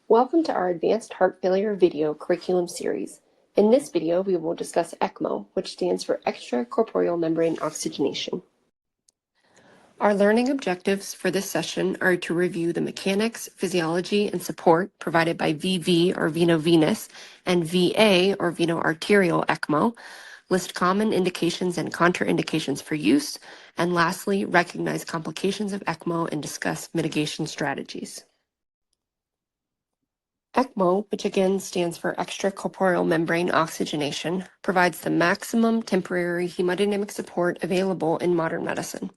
Welcome to our Advanced Heart Failure video curriculum series. In this video, we will discuss Ecmo, which stands for Extracorporeal Membrane Oxygenation. Our learning objectives for this session are to review the mechanics, physiology, and support provided by VV or veno-venous and VA or veno-arterial Ecmo, list common indications and contraindications for use, and lastly, recognize complications of Ecmo and discuss mitigation strategies. Ecmo, which again stands for extracorporeal membrane oxygenation, provides the maximum temporary hemodynamic support available in modern medicine.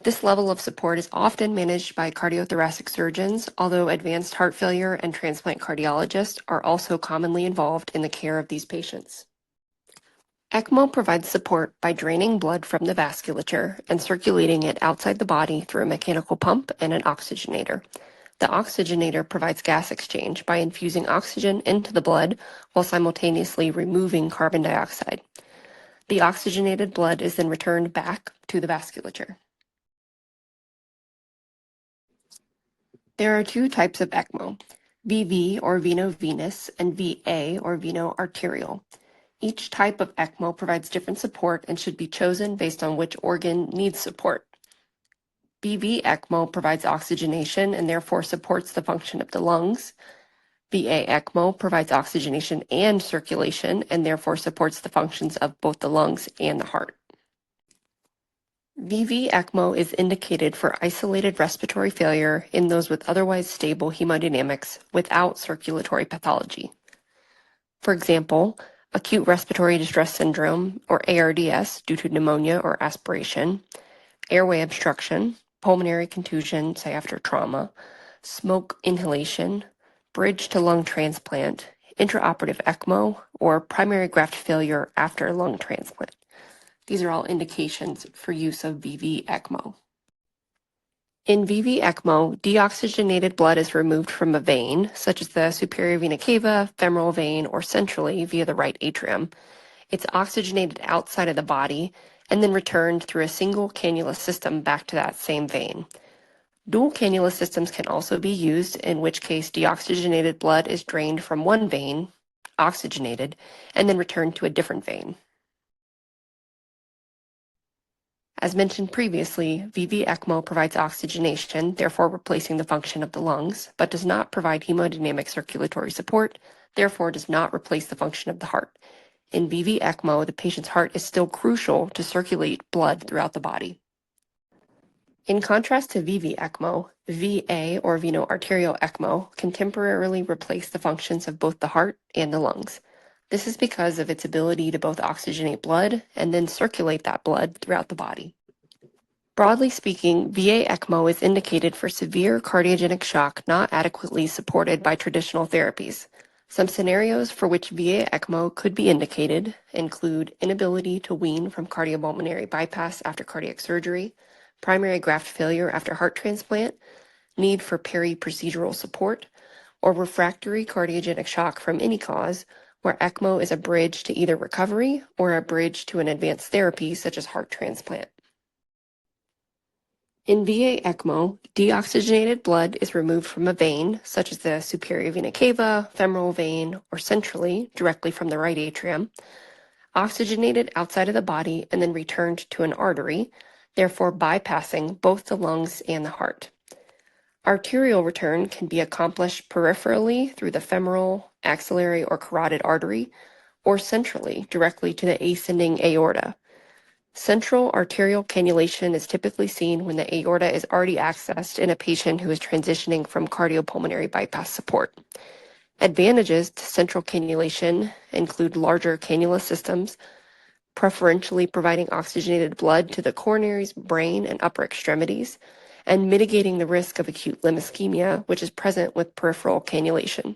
This level of support is often managed by cardiothoracic surgeons, although advanced heart failure and transplant cardiologists are also commonly involved in the care of these patients. Ecmo provides support by draining blood from the vasculature and circulating it outside the body through a mechanical pump and an oxygenator. The oxygenator provides gas exchange by infusing oxygen into the blood while simultaneously removing carbon dioxide. The oxygenated blood is then returned back to the vasculature. There are two types of Ecmo, VV or veno-venous and VA or veno-arterial. Each type of Ecmo provides different support and should be chosen based on which organ needs support. VV Ecmo provides oxygenation and therefore supports the function of the lungs. VA Ecmo provides oxygenation and circulation and therefore supports the functions of both the lungs and the heart. VV Ecmo is indicated for isolated respiratory failure in those with otherwise stable hemodynamics without circulatory pathology. For example, acute respiratory distress syndrome, or ARDS, due to pneumonia or aspiration, airway obstruction, pulmonary contusion, say after trauma, smoke inhalation, bridge to lung transplant, intraoperative ECMO, or primary graft failure after lung transplant. These are all indications for use of VV ECMO. In VV ECMO, deoxygenated blood is removed from a vein, such as the superior vena cava, femoral vein, or centrally via the right atrium. It's oxygenated outside of the body and then returned through a single cannula system back to that same vein. Dual cannula systems can also be used, in which case deoxygenated blood is drained from one vein, oxygenated, and then returned to a different vein. As mentioned previously, VV ECMO provides oxygenation, therefore replacing the function of the lungs, but does not provide hemodynamic circulatory support, therefore does not replace the function of the heart. In VV ECMO, the patient's heart is still crucial to circulate blood throughout the body. In contrast to VV ECMO, VA or veno-arterial ECMO can temporarily replace the functions of both the heart and the lungs. This is because of its ability to both oxygenate blood and then circulate that blood throughout the body. Broadly speaking, VA ECMO is indicated for severe cardiogenic shock not adequately supported by traditional therapies. Some scenarios for which VA ECMO could be indicated include inability to wean from cardiopulmonary bypass after cardiac surgery, primary graft failure after heart transplant, need for peri-procedural support, or refractory cardiogenic shock from any cause, where ECMO is a bridge to either recovery or a bridge to an advanced therapy such as heart transplant. In VA ECMO, deoxygenated blood is removed from a vein, such as the superior vena cava, femoral vein, or centrally, directly from the right atrium, oxygenated outside of the body, and then returned to an artery, therefore bypassing both the lungs and the heart. Arterial return can be accomplished peripherally through the femoral, axillary, or carotid artery, or centrally, directly to the ascending aorta. Central arterial cannulation is typically seen when the aorta is already accessed in a patient who is transitioning from cardiopulmonary bypass support. Advantages to central cannulation include larger cannula systems, preferentially providing oxygenated blood to the coronaries, brain, and upper extremities, and mitigating the risk of acute limb ischemia, which is present with peripheral cannulation.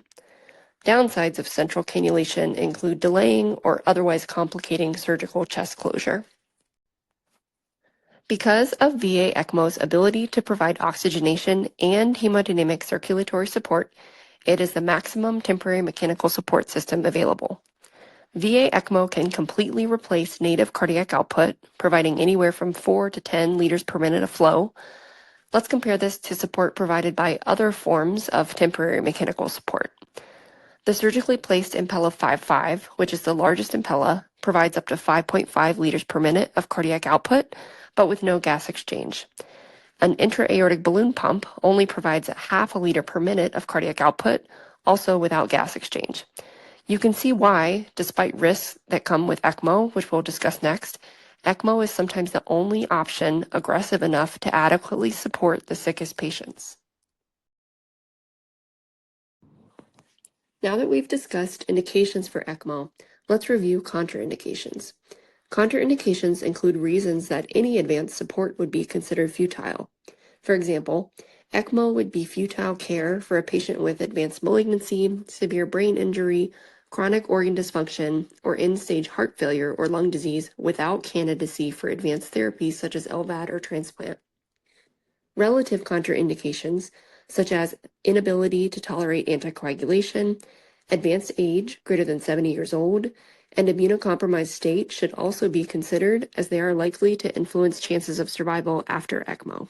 Downsides of central cannulation include delaying or otherwise complicating surgical chest closure. Because of VA ECMO's ability to provide oxygenation and hemodynamic circulatory support, it is the maximum temporary mechanical support system available. VA ECMO can completely replace native cardiac output, providing anywhere from 4 to 10 liters per minute of flow. Let's compare this to support provided by other forms of temporary mechanical support. The surgically placed Impella 5.5, which is the largest Impella, provides up to 5.5 liters per minute of cardiac output, but with no gas exchange. An intra-aortic balloon pump only provides half a liter per minute of cardiac output, also without gas exchange. You can see why, despite risks that come with Ecmo, which we'll discuss next, Ecmo is sometimes the only option aggressive enough to adequately support the sickest patients. Now that we've discussed indications for Ecmo, let's review contraindications. Contraindications include reasons that any advanced support would be considered futile. For example, Ecmo would be futile care for a patient with advanced malignancy, severe brain injury, chronic organ dysfunction, or end-stage heart failure or lung disease without candidacy for advanced therapies such as LVAD or transplant. Relative contraindications, such as inability to tolerate anticoagulation, advanced age greater than 70 years old, and immunocompromised state should also be considered as they are likely to influence chances of survival after ECMO.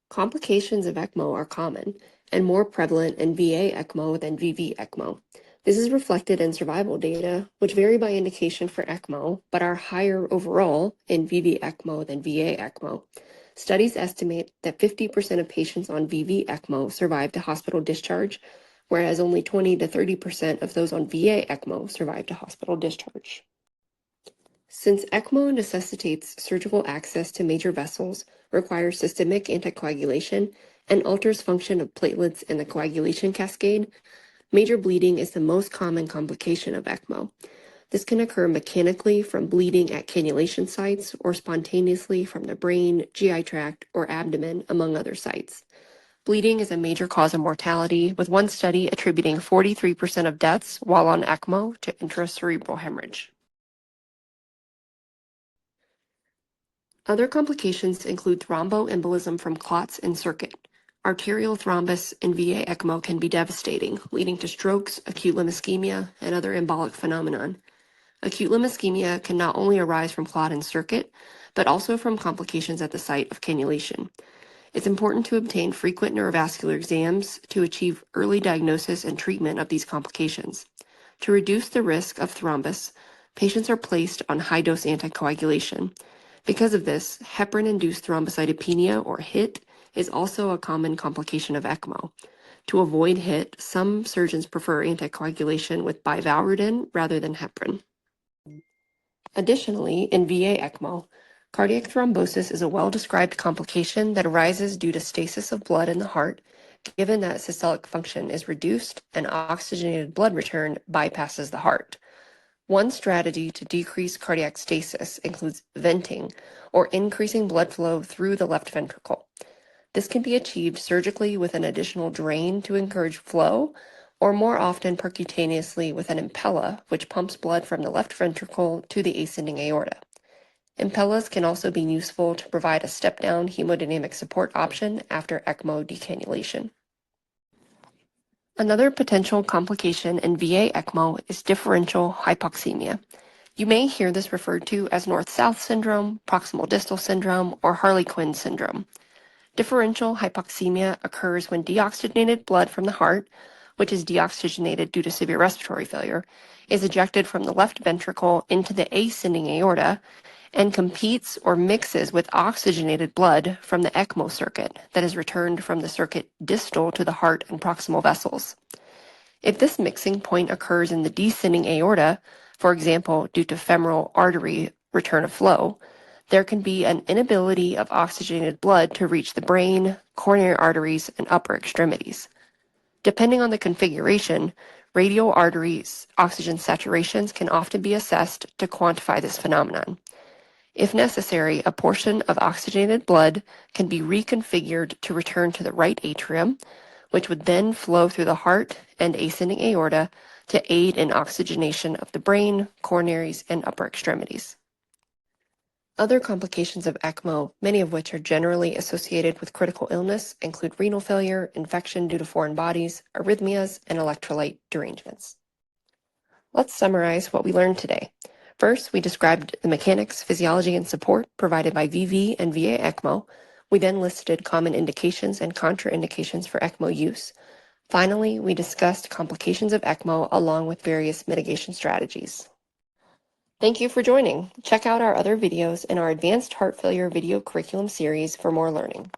Complications of ECMO are common and more prevalent in VA ECMO than VV ECMO. This is reflected in survival data, which vary by indication for ECMO, but are higher overall in VV ECMO than VA ECMO. Studies estimate that 50% of patients on VV ECMO survive to hospital discharge, whereas only 20 to 30% of those on VA ECMO survive to hospital discharge. Since ECMO necessitates surgical access to major vessels, requires systemic anticoagulation, and alters function of platelets in the coagulation cascade, major bleeding is the most common complication of ECMO. This can occur mechanically from bleeding at cannulation sites or spontaneously from the brain, GI tract, or abdomen, among other sites. Bleeding is a major cause of mortality, with one study attributing 43% of deaths while on ECMO to intracerebral hemorrhage. Other complications include thromboembolism from clots in circuit. Arterial thrombus in VA ECMO can be devastating, leading to strokes, acute limb ischemia, and other embolic phenomenon. Acute limb ischemia can not only arise from clot in circuit, but also from complications at the site of cannulation. It's important to obtain frequent neurovascular exams to achieve early diagnosis and treatment of these complications. To reduce the risk of thrombus, patients are placed on high-dose anticoagulation. Because of this, heparin-induced thrombocytopenia, or HIT, is also a common complication of ECMO. To avoid HIT, some surgeons prefer anticoagulation with bivalirudin rather than heparin. Additionally, in VA ECMO, cardiac thrombosis is a well-described complication that arises due to stasis of blood in the heart, given that systolic function is reduced and oxygenated blood return bypasses the heart. One strategy to decrease cardiac stasis includes venting, or increasing blood flow through the left ventricle. This can be achieved surgically with an additional drain to encourage flow, or more often percutaneously with an impella, which pumps blood from the left ventricle to the ascending aorta. Impellas can also be useful to provide a step-down hemodynamic support option after ECMO decannulation. Another potential complication in VA ECMO is differential hypoxemia. You may hear this referred to as north-south syndrome, proximal distal syndrome, or Harlequin syndrome. Differential hypoxemia occurs when deoxygenated blood from the heart, which is deoxygenated due to severe respiratory failure, is ejected from the left ventricle into the ascending aorta and competes or mixes with oxygenated blood from the ECMO circuit that is returned from the circuit distal to the heart and proximal vessels. If this mixing point occurs in the descending aorta, for example, due to femoral artery return of flow, there can be an inability of oxygenated blood to reach the brain, coronary arteries, and upper extremities. Depending on the configuration, radial arteries oxygen saturations can often be assessed to quantify this phenomenon. If necessary, a portion of oxygenated blood can be reconfigured to return to the right atrium, which would then flow through the heart and ascending aorta to aid in oxygenation of the brain, coronaries, and upper extremities. Other complications of ECMO, many of which are generally associated with critical illness, include renal failure, infection due to foreign bodies, arrhythmias, and electrolyte derangements. Let's summarize what we learned today. First, we described the mechanics, physiology, and support provided by VV and VA ECMO. We then listed common indications and contraindications for ECMO use. Finally, we discussed complications of Ecmo along with various mitigation strategies. Thank you for joining. Check out our other videos in our Advanced Heart Failure video curriculum series for more learning.